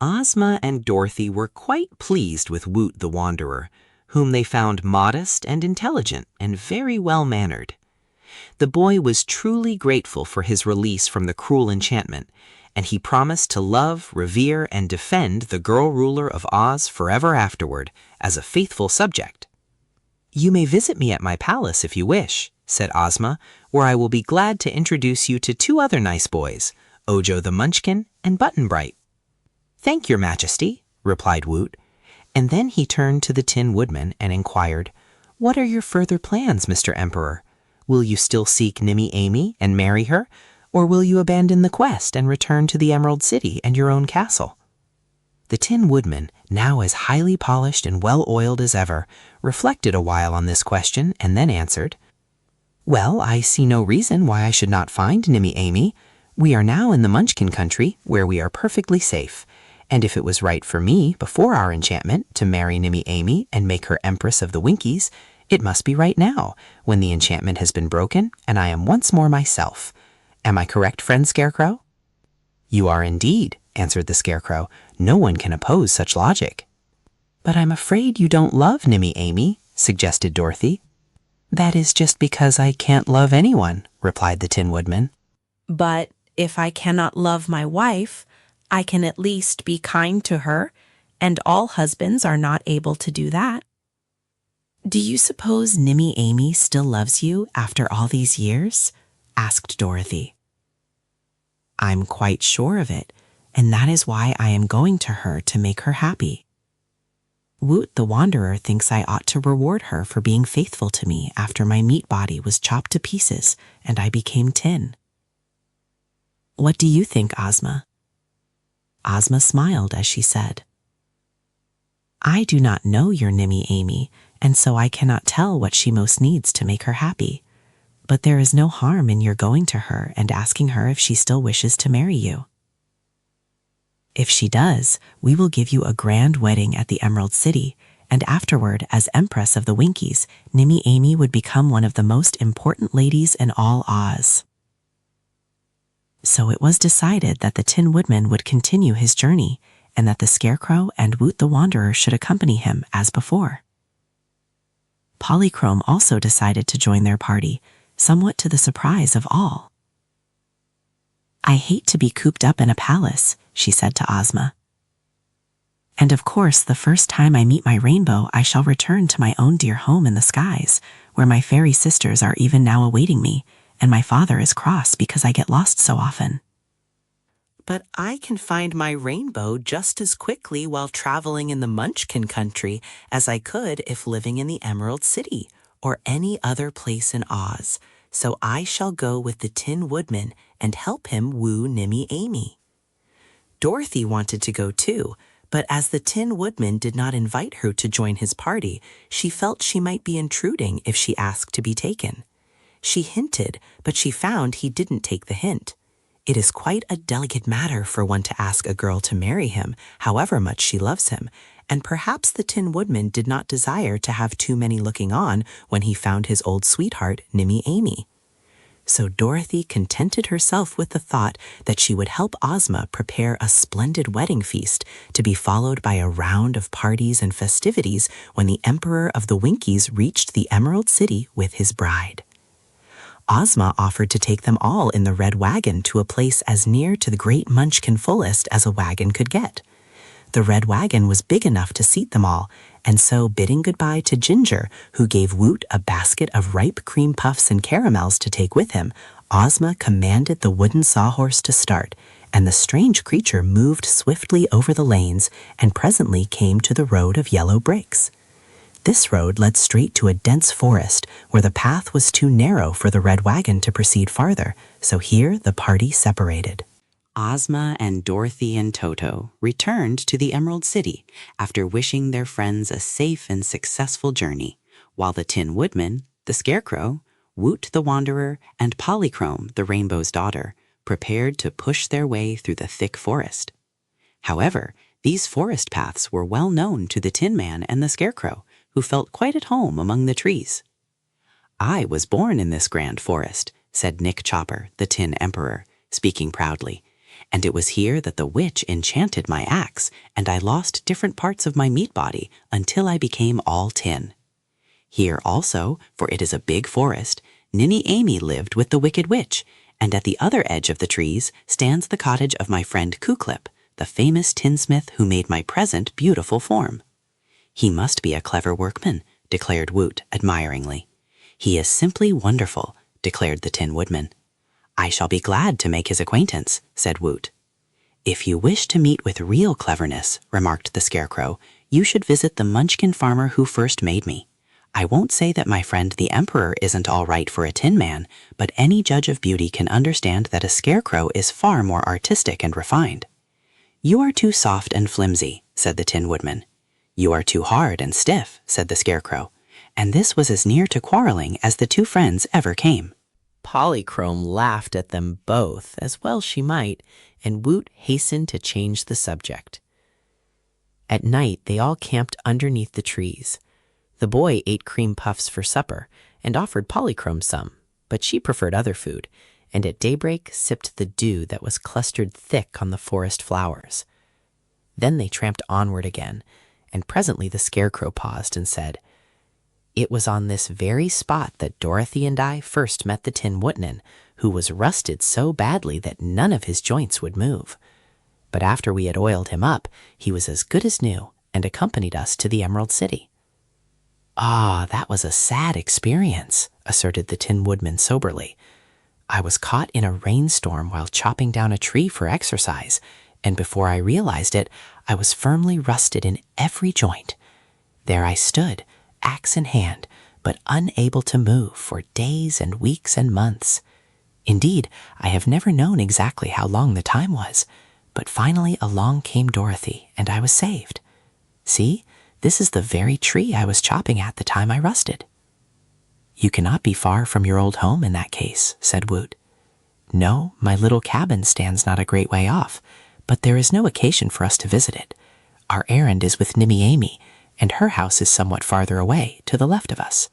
Ozma and Dorothy were quite pleased with Woot the Wanderer, whom they found modest and intelligent and very well-mannered. The boy was truly grateful for his release from the cruel enchantment, and he promised to love, revere, and defend the girl ruler of Oz forever afterward as a faithful subject. "You may visit me at my palace if you wish," said Ozma, "where I will be glad to introduce you to two other nice boys, Ojo the Munchkin and Button-Bright." "Thank your Majesty," replied Woot, and then he turned to the Tin Woodman and inquired, "What are your further plans, Mr. Emperor? Will you still seek Nimmy Amy and marry her, or will you abandon the quest and return to the Emerald City and your own castle?" The Tin Woodman, now as highly polished and well-oiled as ever, reflected a while on this question and then answered, "Well, I see no reason why I should not find Nimmy Amy. We are now in the Munchkin country, where we are perfectly safe, and if it was right for me, before our enchantment, to marry Nimmy Amy and make her Empress of the Winkies, it must be right now, when the enchantment has been broken and I am once more myself. Am I correct, friend Scarecrow?" "You are indeed," answered the Scarecrow. "No one can oppose such logic." "But I'm afraid you don't love Nimmy Amy," suggested Dorothy. "That is just because I can't love anyone," replied the Tin Woodman. "But if I cannot love my wife, I can at least be kind to her, and all husbands are not able to do that." "Do you suppose Nimmy Amy still loves you after all these years?" asked Dorothy. "I'm quite sure of it, and that is why I am going to her to make her happy. Woot the Wanderer thinks I ought to reward her for being faithful to me after my meat body was chopped to pieces and I became tin. What do you think, Ozma?" Ozma smiled as she said, "I do not know your Nimmy Amy, and so I cannot tell what she most needs to make her happy. But there is no harm in your going to her and asking her if she still wishes to marry you. If she does, we will give you a grand wedding at the Emerald City, and afterward, as Empress of the Winkies, Nimmy Amy would become one of the most important ladies in all Oz." So it was decided that the Tin Woodman would continue his journey, and that the Scarecrow and Woot the Wanderer should accompany him as before. Polychrome also decided to join their party, somewhat to the surprise of all. "I hate to be cooped up in a palace," she said to Ozma. "And of course, the first time I meet my rainbow, I shall return to my own dear home in the skies, where my fairy sisters are even now awaiting me, and my father is cross because I get lost so often." "But I can find my rainbow just as quickly while traveling in the Munchkin country as I could if living in the Emerald City or any other place in Oz, so I shall go with the Tin Woodman and help him woo Nimmy Amy." Dorothy wanted to go too, but as the Tin Woodman did not invite her to join his party, she felt she might be intruding if she asked to be taken. She hinted, but she found he didn't take the hint. It is quite a delicate matter for one to ask a girl to marry him, however much she loves him, and perhaps the Tin Woodman did not desire to have too many looking on when he found his old sweetheart, Nimmy Amy. So Dorothy contented herself with the thought that she would help Ozma prepare a splendid wedding feast to be followed by a round of parties and festivities when the Emperor of the Winkies reached the Emerald City with his bride. Ozma offered to take them all in the red wagon to a place as near to the Great Munchkin Fullest as a wagon could get. The red wagon was big enough to seat them all, and so bidding goodbye to Ginger, who gave Woot a basket of ripe cream puffs and caramels to take with him, Ozma commanded the wooden sawhorse to start, and the strange creature moved swiftly over the lanes and presently came to the road of yellow bricks. This road led straight to a dense forest where the path was too narrow for the red wagon to proceed farther, so here the party separated. Ozma and Dorothy and Toto returned to the Emerald City after wishing their friends a safe and successful journey, while the Tin Woodman, the Scarecrow, Woot the Wanderer, and Polychrome, the Rainbow's daughter, prepared to push their way through the thick forest. However, these forest paths were well known to the Tin Man and the Scarecrow, who felt quite at home among the trees. "I was born in this grand forest," said Nick Chopper, the Tin Emperor, speaking proudly, and it was here that the witch enchanted my axe, and I lost different parts of my meat body until I became all tin. Here also, for it is a big forest, Ninny Amy lived with the wicked witch, and at the other edge of the trees stands the cottage of my friend Kuklip, the famous tinsmith who made my present beautiful form. He must be a clever workman, declared Woot admiringly. He is simply wonderful, declared the Tin Woodman. I shall be glad to make his acquaintance, said Woot. If you wish to meet with real cleverness, remarked the Scarecrow, you should visit the Munchkin farmer who first made me. I won't say that my friend the Emperor isn't all right for a Tin Man, but any judge of beauty can understand that a Scarecrow is far more artistic and refined. You are too soft and flimsy, said the Tin Woodman. You are too hard and stiff, said the Scarecrow, and this was as near to quarreling as the two friends ever came. Polychrome laughed at them both, as well she might, and Woot hastened to change the subject. At night, they all camped underneath the trees. The boy ate cream puffs for supper and offered Polychrome some, but she preferred other food, and at daybreak sipped the dew that was clustered thick on the forest flowers. Then they tramped onward again, and presently the Scarecrow paused and said, It was on this very spot that Dorothy and I first met the Tin Woodman, who was rusted so badly that none of his joints would move. But after we had oiled him up, he was as good as new and accompanied us to the Emerald City. Ah, that was a sad experience, asserted the Tin Woodman soberly. I was caught in a rainstorm while chopping down a tree for exercise, and before I realized it, I was firmly rusted in every joint. There I stood, axe in hand, but unable to move for days and weeks and months. Indeed, I have never known exactly how long the time was, but finally along came Dorothy, and I was saved. See, this is the very tree I was chopping at the time I rusted. You cannot be far from your old home in that case, said Woot. No, my little cabin stands not a great way off, but there is no occasion for us to visit it. Our errand is with Nimmy Amy, and her house is somewhat farther away, to the left of us.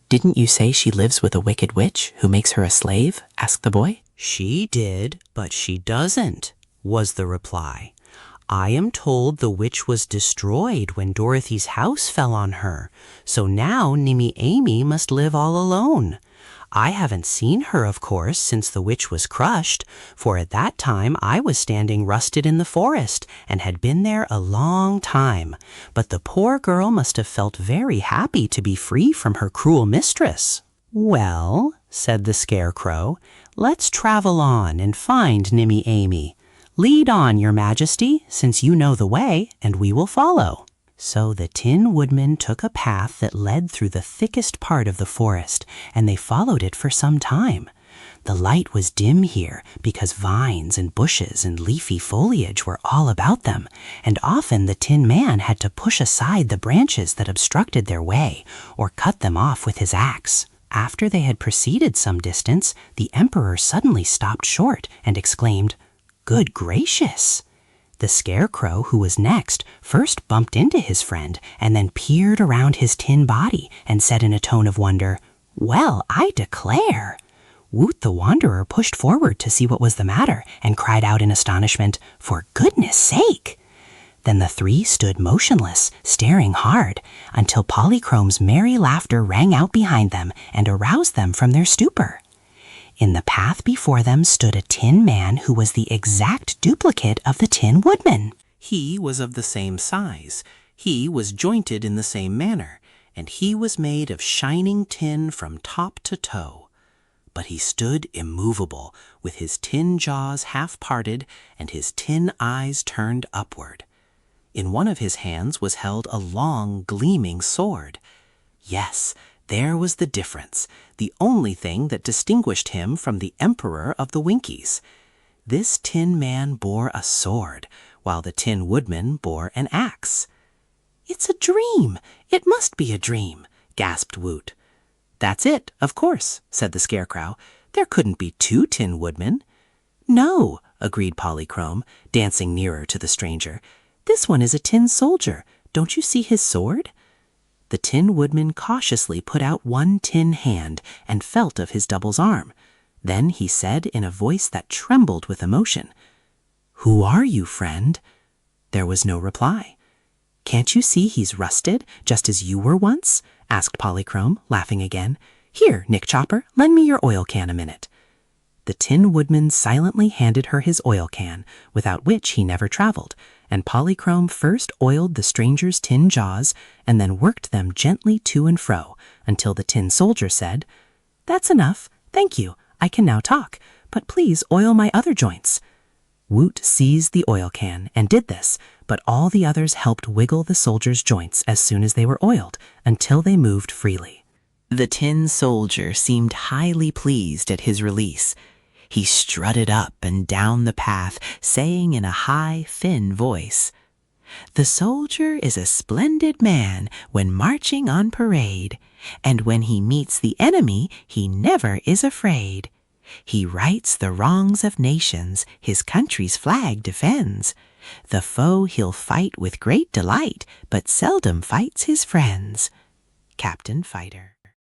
Didn't you say she lives with a wicked witch who makes her a slave? Asked the boy. She did, but she doesn't, was the reply. I am told the witch was destroyed when Dorothy's house fell on her, so now Nimmy Amy must live all alone. I haven't seen her, of course, since the witch was crushed, for at that time I was standing rusted in the forest and had been there a long time. But the poor girl must have felt very happy to be free from her cruel mistress. Well, said the Scarecrow, let's travel on and find Nimmy Amy. Lead on, your majesty, since you know the way, and we will follow. So the Tin Woodman took a path that led through the thickest part of the forest, and they followed it for some time. The light was dim here because vines and bushes and leafy foliage were all about them, and often the Tin Man had to push aside the branches that obstructed their way or cut them off with his axe. After they had proceeded some distance, the Emperor suddenly stopped short and exclaimed, Good gracious! The Scarecrow, who was next, first bumped into his friend and then peered around his tin body and said in a tone of wonder, Well, I declare! Woot the Wanderer pushed forward to see what was the matter and cried out in astonishment, For goodness sake! Then the three stood motionless, staring hard, until Polychrome's merry laughter rang out behind them and aroused them from their stupor. In the path before them stood a Tin Man who was the exact duplicate of the Tin Woodman. He was of the same size, he was jointed in the same manner, and he was made of shining tin from top to toe. But he stood immovable, with his tin jaws half parted and his tin eyes turned upward. In one of his hands was held a long, gleaming sword. Yes, there was the difference, the only thing that distinguished him from the Emperor of the Winkies. This Tin Man bore a sword, while the Tin Woodman bore an axe. It's a dream! It must be a dream! Gasped Woot. That's it, of course, said the Scarecrow. There couldn't be two Tin Woodmen. No, agreed Polychrome, dancing nearer to the stranger. This one is a tin soldier. Don't you see his sword? The Tin Woodman cautiously put out one tin hand and felt of his double's arm. Then he said in a voice that trembled with emotion, "Who are you, friend?" There was no reply. "Can't you see he's rusted, just as you were once?" asked Polychrome, laughing again. "Here, Nick Chopper, lend me your oil can a minute." The Tin Woodman silently handed her his oil can, without which he never traveled, and Polychrome first oiled the stranger's tin jaws and then worked them gently to and fro until the tin soldier said, "That's enough. Thank you. I can now talk, but please oil my other joints." Woot seized the oil can and did this, but all the others helped wiggle the soldier's joints as soon as they were oiled until they moved freely. The tin soldier seemed highly pleased at his release. He strutted up and down the path, saying in a high, thin voice, "The soldier is a splendid man when marching on parade, and when he meets the enemy, he never is afraid. He rights the wrongs of nations, his country's flag defends. The foe he'll fight with great delight, but seldom fights his friends." Captain Fighter.